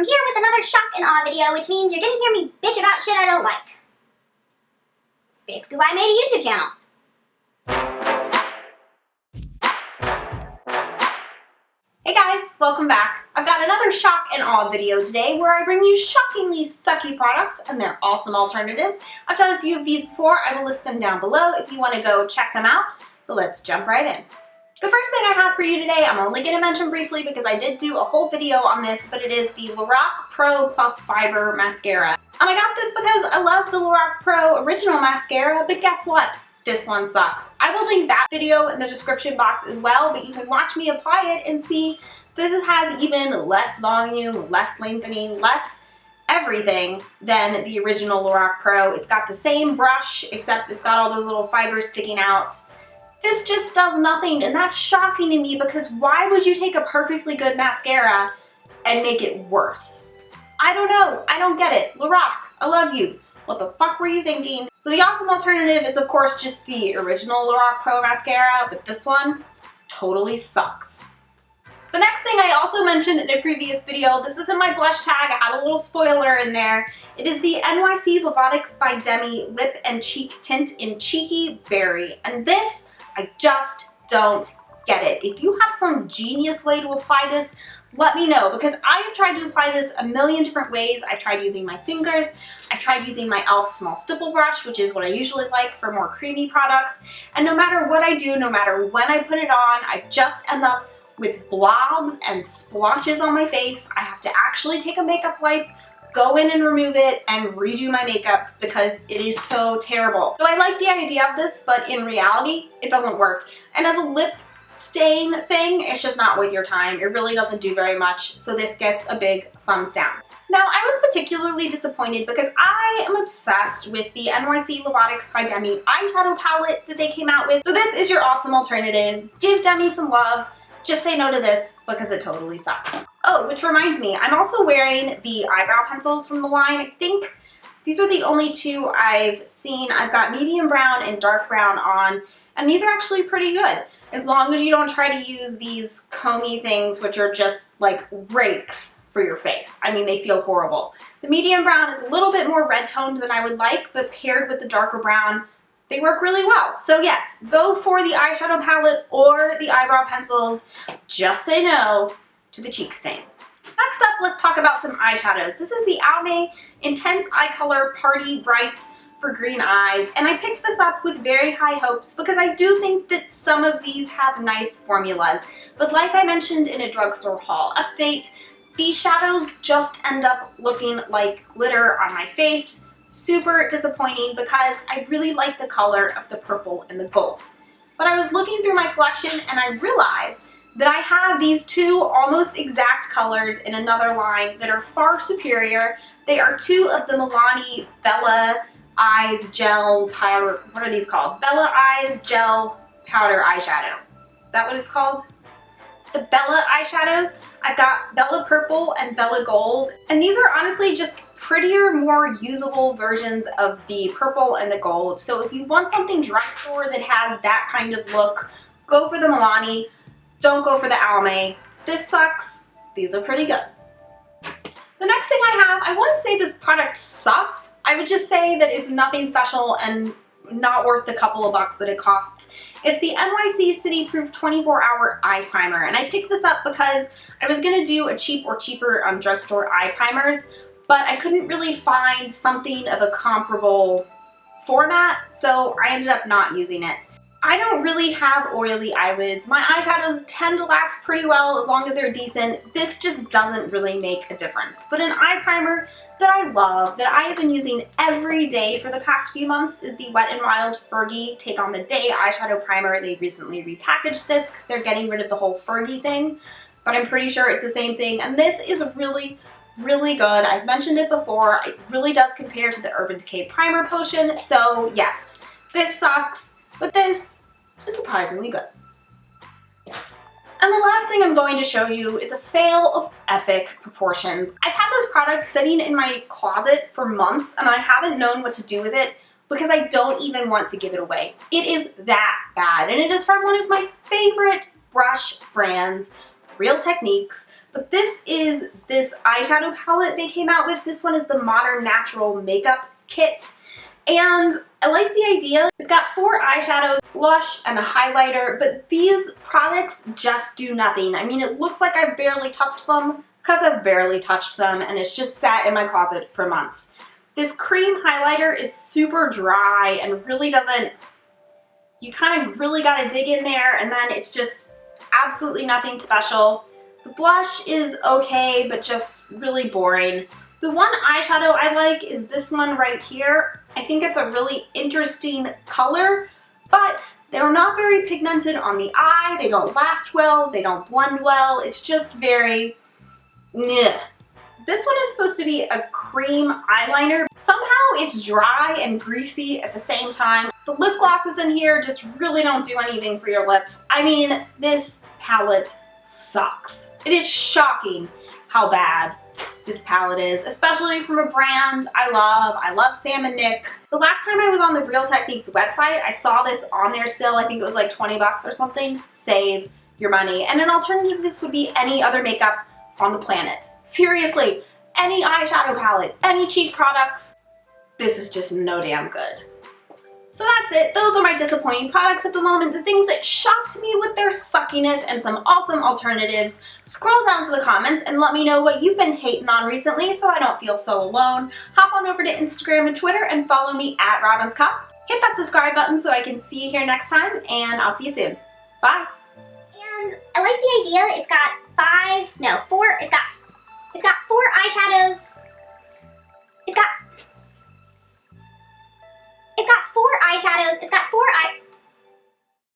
I'm here with another shock and awe video, which means you're gonna hear me bitch about shit I don't like. It's basically why I made a YouTube channel. Hey guys, welcome back. I've got another shock and awe video today where I bring you shockingly sucky products and their awesome alternatives. I've done a few of these before. I will list them down below if you want to go check them out, but let's jump right in. The first thing I have for you today, I'm only going to mention briefly because I did do a whole video on this, but it is the LORAC Pro Plus Fiber Mascara. And I got this because I love the LORAC Pro Original Mascara, but guess what? This one sucks. I will link that video in the description box as well, but you can watch me apply it and see that it has even less volume, less lengthening, less everything than the original LORAC Pro. It's got the same brush, except it's got all those little fibers sticking out. This just does nothing, and that's shocking to me because why would you take a perfectly good mascara and make it worse? I don't know. I don't get it. LORAC, I love you. What the fuck were you thinking? So the awesome alternative is of course just the original LORAC Pro Mascara, but this one totally sucks. The next thing I also mentioned in a previous video, this was in my blush tag, I had a little spoiler in there. It is the NYC Lovatics by Demi Lip and Cheek Tint in Cheeky Berry. And this, I just don't get it. If you have some genius way to apply this, let me know, because I have tried to apply this a million different ways. I've tried using my fingers, I've tried using my e.l.f. small stipple brush, which is what I usually like for more creamy products, and no matter what I do, no matter when I put it on, I just end up with blobs and splotches on my face. I have to actually take a makeup wipe, go in and remove it, and redo my makeup because it is so terrible. So I like the idea of this, but in reality, it doesn't work. And as a lip stain thing, it's just not worth your time. It really doesn't do very much, so this gets a big thumbs down. Now, I was particularly disappointed because I am obsessed with the NYC Lovatics by Demi eyeshadow palette that they came out with. So this is your awesome alternative. Give Demi some love. Just say no to this because it totally sucks. Oh, which reminds me, I'm also wearing the eyebrow pencils from the line. I think these are the only two I've seen. I've got medium brown and dark brown on, and these are actually pretty good. As long as you don't try to use these comby things, which are just like rakes for your face. I mean, they feel horrible. The medium brown is a little bit more red toned than I would like, but paired with the darker brown, they work really well. So yes, go for the eyeshadow palette or the eyebrow pencils. Just say no to the cheek stain. Next up, let's talk about some eyeshadows. This is the Almay Intense Eye Color Party Brights for green eyes, and I picked this up with very high hopes because I do think that some of these have nice formulas, but like I mentioned in a drugstore haul update, these shadows just end up looking like glitter on my face. Super disappointing because I really like the color of the purple and the gold. But I was looking through my collection and I realized that I have these two almost exact colors in another line that are far superior. They are two of the Milani Bella Eyes Gel Powder, what are these called? Bella Eyes Gel Powder Eyeshadow. Is that what it's called? The Bella eyeshadows. I've got Bella Purple and Bella Gold, and these are honestly just prettier, more usable versions of the purple and the gold. So if you want something drugstore that has that kind of look, go for the Milani. Don't go for the Almay. This sucks. These are pretty good. The next thing I wouldn't say this product sucks. I would just say that it's nothing special and not worth the couple of bucks that it costs. It's the NYC City Proof 24-Hour Eye Primer, and I picked this up because I was gonna do a cheap or cheaper drugstore eye primers, but I couldn't really find something of a comparable format, so I ended up not using it. I don't really have oily eyelids. My eyeshadows tend to last pretty well as long as they're decent. This just doesn't really make a difference. But an eye primer that I love, that I have been using every day for the past few months, is the Wet n Wild Fergie Take on the Day eyeshadow primer. They recently repackaged this because they're getting rid of the whole Fergie thing, but I'm pretty sure it's the same thing. And this is really, really good. I've mentioned it before. It really does compare to the Urban Decay Primer Potion. So yes, this sucks, but this is surprisingly good. And the last thing I'm going to show you is a fail of epic proportions. I've had this product sitting in my closet for months and I haven't known what to do with it because I don't even want to give it away. It is that bad, and it is from one of my favorite brush brands, Real Techniques, but this is this eyeshadow palette they came out with. This one is the Modern Natural Makeup Kit. And I like the idea. It's got 4 eyeshadows, blush, and a highlighter, but these products just do nothing. I mean, it looks like I've barely touched them because I've barely touched them, and it's just sat in my closet for months. This cream highlighter is super dry and really doesn't, you kind of really got to dig in there, and then it's just absolutely nothing special. The blush is okay, but just really boring. The one eyeshadow I like is this one right here. I think it's a really interesting color, but they're not very pigmented on the eye. They don't last well. They don't blend well. It's just very, meh. This one is supposed to be a cream eyeliner. Somehow it's dry and greasy at the same time. The lip glosses in here just really don't do anything for your lips. I mean, this palette sucks. It is shocking how bad this palette is, especially from a brand I love. I love Sam and Nick. The last time I was on the Real Techniques website, I saw this on there still. I think it was like 20 bucks or something. Save your money. And an alternative to this would be any other makeup on the planet. Seriously, any eyeshadow palette, any cheap products, this is just no damn good. So that's it. Those are my disappointing products at the moment, the things that shocked me with their suckiness and some awesome alternatives. Scroll down to the comments and let me know what you've been hating on recently so I don't feel so alone. Hop on over to Instagram and Twitter and follow me at Robin's Cup. Hit that subscribe button so I can see you here next time, and I'll see you soon. Bye. And I like the idea. It's got 4 eyeshadows,